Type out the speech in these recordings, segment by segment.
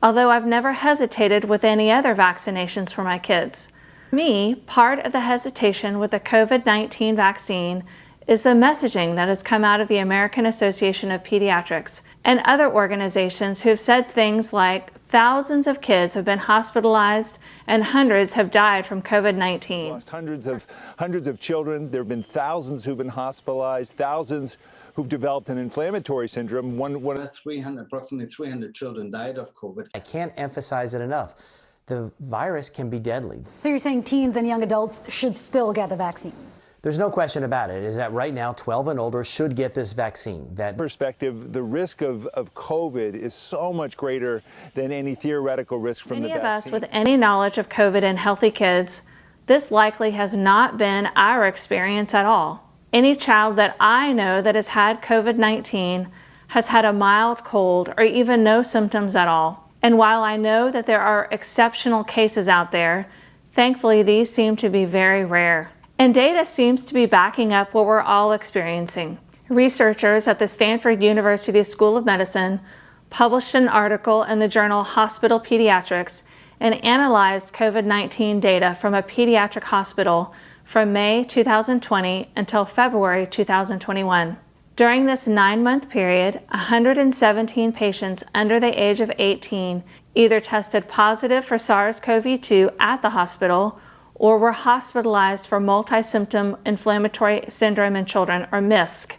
although I've never hesitated with any other vaccinations for my kids. For me, part of the hesitation with the COVID-19 vaccine is the messaging that has come out of the American Association of Pediatrics and other organizations who have said things like thousands of kids have been hospitalized and hundreds have died from COVID-19. Lost hundreds of children. There have been thousands who've been hospitalized, thousands who've developed an inflammatory syndrome. Approximately 300 children died of COVID. I can't emphasize it enough. The virus can be deadly. So you're saying teens and young adults should still get the vaccine? There's no question about it, is that right now 12 and older should get this vaccine. That perspective, the risk of COVID is so much greater than any theoretical risk from the vaccine. Many of us with any knowledge of COVID in healthy kids, this likely has not been our experience at all. Any child that I know that has had COVID-19 has had a mild cold or even no symptoms at all. And while I know that there are exceptional cases out there, thankfully these seem to be very rare. And data seems to be backing up what we're all experiencing. Researchers at the Stanford University School of Medicine published an article in the journal Hospital Pediatrics and analyzed COVID-19 data from a pediatric hospital from May 2020 until February 2021. During this 9-month period, 117 patients under the age of 18 either tested positive for SARS-CoV-2 at the hospital or were hospitalized for multi-symptom inflammatory syndrome in children, or MISC,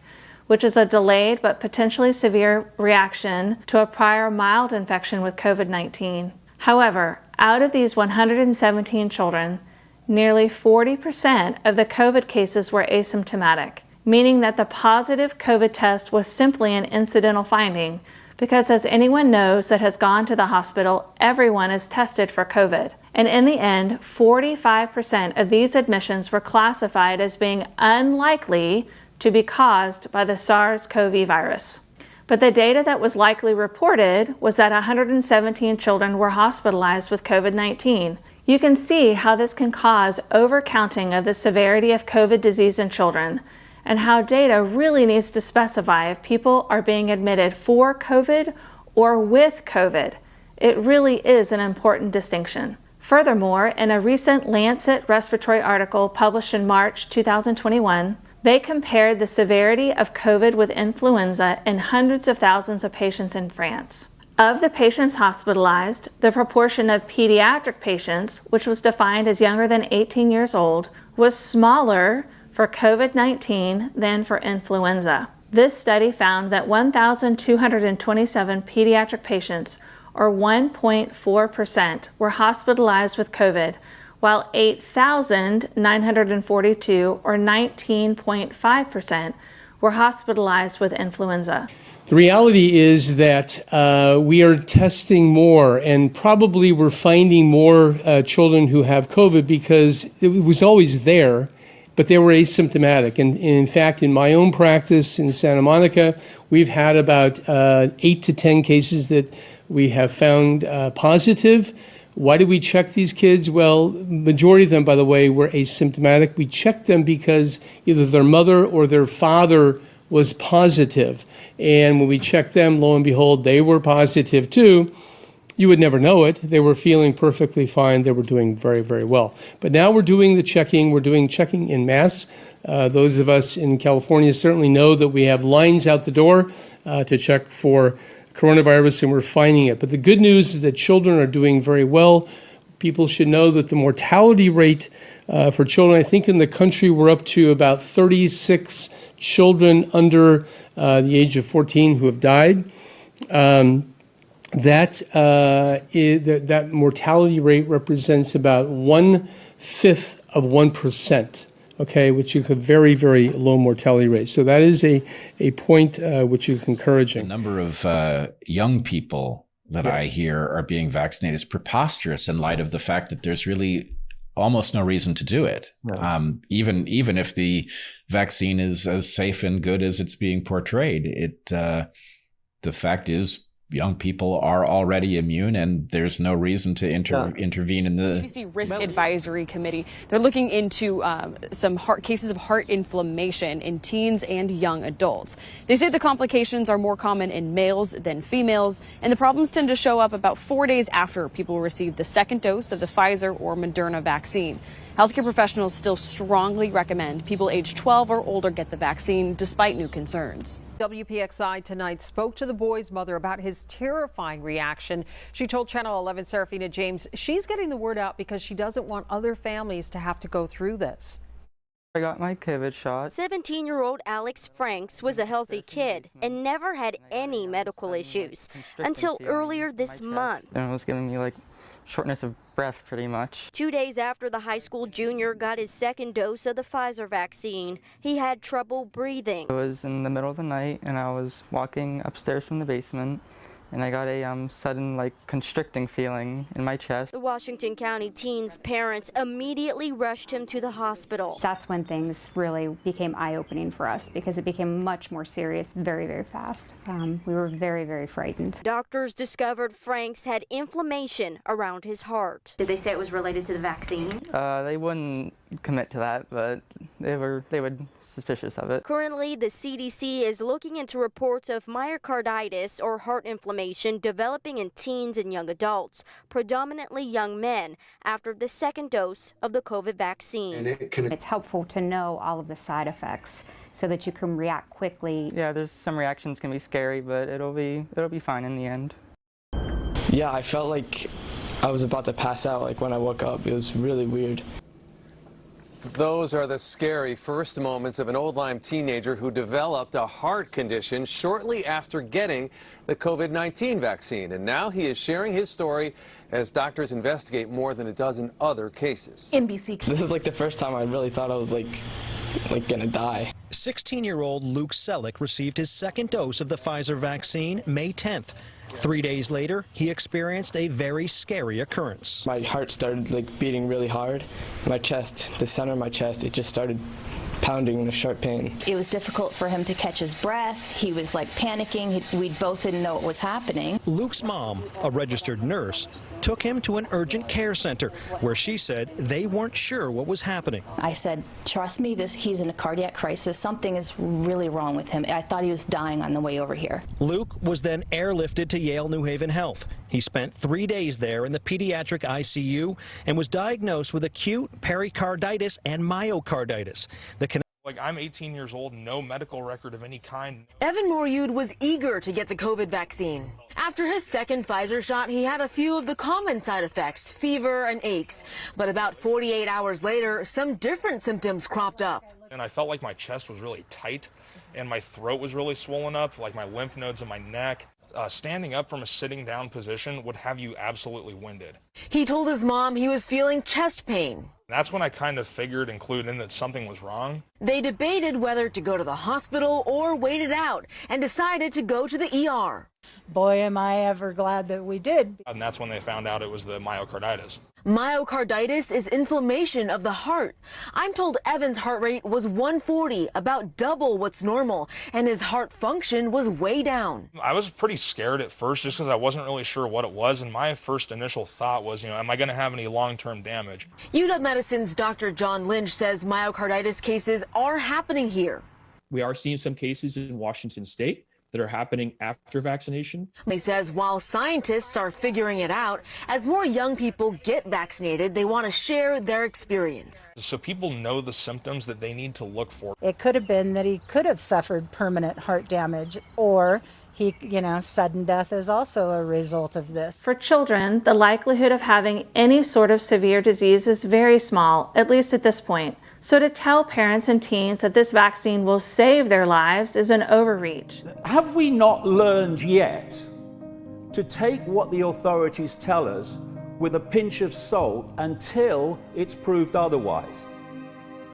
which is a delayed but potentially severe reaction to a prior mild infection with COVID-19. However, out of these 117 children, nearly 40% of the COVID cases were asymptomatic, meaning that the positive COVID test was simply an incidental finding, because as anyone knows that has gone to the hospital, everyone is tested for COVID. And in the end, 45% of these admissions were classified as being unlikely to be caused by the SARS-CoV virus. But the data that was likely reported was that 117 children were hospitalized with COVID-19. You can see how this can cause overcounting of the severity of COVID disease in children, and how data really needs to specify if people are being admitted for COVID or with COVID. It really is an important distinction. Furthermore, in a recent Lancet respiratory article published in March 2021, they compared the severity of COVID with influenza in hundreds of thousands of patients in France. Of the patients hospitalized, the proportion of pediatric patients, which was defined as younger than 18 years old, was smaller for COVID-19 than for influenza. This study found that 1,227 pediatric patients, or 1.4%, were hospitalized with COVID, while 8,942, or 19.5%, were hospitalized with influenza. The reality is that we are testing more, and probably we're finding more children who have COVID because it was always there, but they were asymptomatic. And in fact, in my own practice in Santa Monica, we've had about 8 to 10 cases that we have found positive. Why do we check these kids? Well, majority of them, by the way, were asymptomatic. We checked them because either their mother or their father was positive. And when we checked them, lo and behold, they were positive too. You would never know it. They were feeling perfectly fine. They were doing very, very well. But now we're doing the checking. We're doing checking en masse. Those of us in California certainly know that we have lines out the door to check for coronavirus, and we're finding it. But the good news is that children are doing very well. People should know that the mortality rate for children, I think in the country we're up to about 36 children under the age of 14 who have died. That mortality rate represents about 1/5 of 1%, okay, which is a very, very low mortality rate. So that is a point which is encouraging. The number of young people that I hear are being vaccinated is preposterous in light of the fact that there's really almost no reason to do it. No. Even if the vaccine is as safe and good as it's being portrayed, the fact is young people are already immune, and there's no reason to intervene in the CDC Risk Advisory Committee. They're looking into some cases of heart inflammation in teens and young adults. They say the complications are more common in males than females, and the problems tend to show up about 4 days after people receive the second dose of the Pfizer or Moderna vaccine. Healthcare professionals still strongly recommend people age 12 or older get the vaccine, despite new concerns. WPXI tonight spoke to the boy's mother about his terrifying reaction. She told Channel 11 Serafina James she's getting the word out because she doesn't want other families to have to go through this. I got my COVID shot. 17-year-old Alex Franks was a healthy kid and never had any medical issues until earlier this month. And it was giving me like shortness of breath pretty much. 2 days after the high school junior got his second dose of the Pfizer vaccine, he had trouble breathing. It was in the middle of the night and I was walking upstairs from the basement and I got a sudden constricting feeling in my chest. The Washington County teen's parents immediately rushed him to the hospital. That's when things really became eye-opening for us because it became much more serious very, very fast. We were very, very frightened. Doctors discovered Franks had inflammation around his heart. Did they say it was related to the vaccine? They wouldn't commit to that, but they would suspicious of it. Currently, the CDC is looking into reports of myocarditis or heart inflammation developing in teens and young adults, predominantly young men, after the second dose of the COVID vaccine. It's helpful to know all of the side effects so that you can react quickly. Yeah, there's some reactions can be scary, but it'll be fine in the end. Yeah, I felt like I was about to pass out when I woke up. It was really weird. Those are the scary first moments of an Old Lyme teenager who developed a heart condition shortly after getting the COVID-19 vaccine. And now he is sharing his story as doctors investigate more than a dozen other cases. NBC. This is the first time I really thought I was gonna die. 16-year-old Luke Selleck received his second dose of the Pfizer vaccine May 10th. 3 days later, he experienced a very scary occurrence. My heart started beating really hard. My chest, the center of my chest, it just started pounding in a sharp pain. It was difficult for him to catch his breath. He was panicking. We both didn't know what was happening. Luke's mom, a registered nurse, took him to an urgent care center where she said they weren't sure what was happening. I said, trust me, he's in a cardiac crisis. Something is really wrong with him. I thought he was dying on the way over here. Luke was then airlifted to Yale New Haven Health. He spent 3 days there in the pediatric ICU and was diagnosed with acute pericarditis and myocarditis. I'm 18 years old, no medical record of any kind. Evan Moryud was eager to get the COVID vaccine. After his second Pfizer shot, he had a few of the common side effects, fever and aches. But about 48 hours later, some different symptoms cropped up. And I felt like my chest was really tight and my throat was really swollen up, my lymph nodes in my neck. Standing up from a sitting down position would have you absolutely winded. He told his mom he was feeling chest pain. That's when I kind of figured and clued in that something was wrong. They debated whether to go to the hospital or wait it out and decided to go to the ER. Boy, am I ever glad that we did. And that's when they found out it was the myocarditis. Myocarditis is inflammation of the heart. I'm told Evan's heart rate was 140, about double what's normal, and his heart function was way down. I was pretty scared at first just because I wasn't really sure what it was, and my first initial thought was, am I going to have any long-term damage? UW Medicine's Dr. John Lynch says myocarditis cases are happening here. We are seeing some cases in Washington State that are happening after vaccination. He says while scientists are figuring it out, as more young people get vaccinated, they want to share their experience. So people know the symptoms that they need to look for. It could have been that he could have suffered permanent heart damage, or sudden death is also a result of this. For children, the likelihood of having any sort of severe disease is very small, at least at this point. So to tell parents and teens that this vaccine will save their lives is an overreach. Have we not learned yet to take what the authorities tell us with a pinch of salt until it's proved otherwise?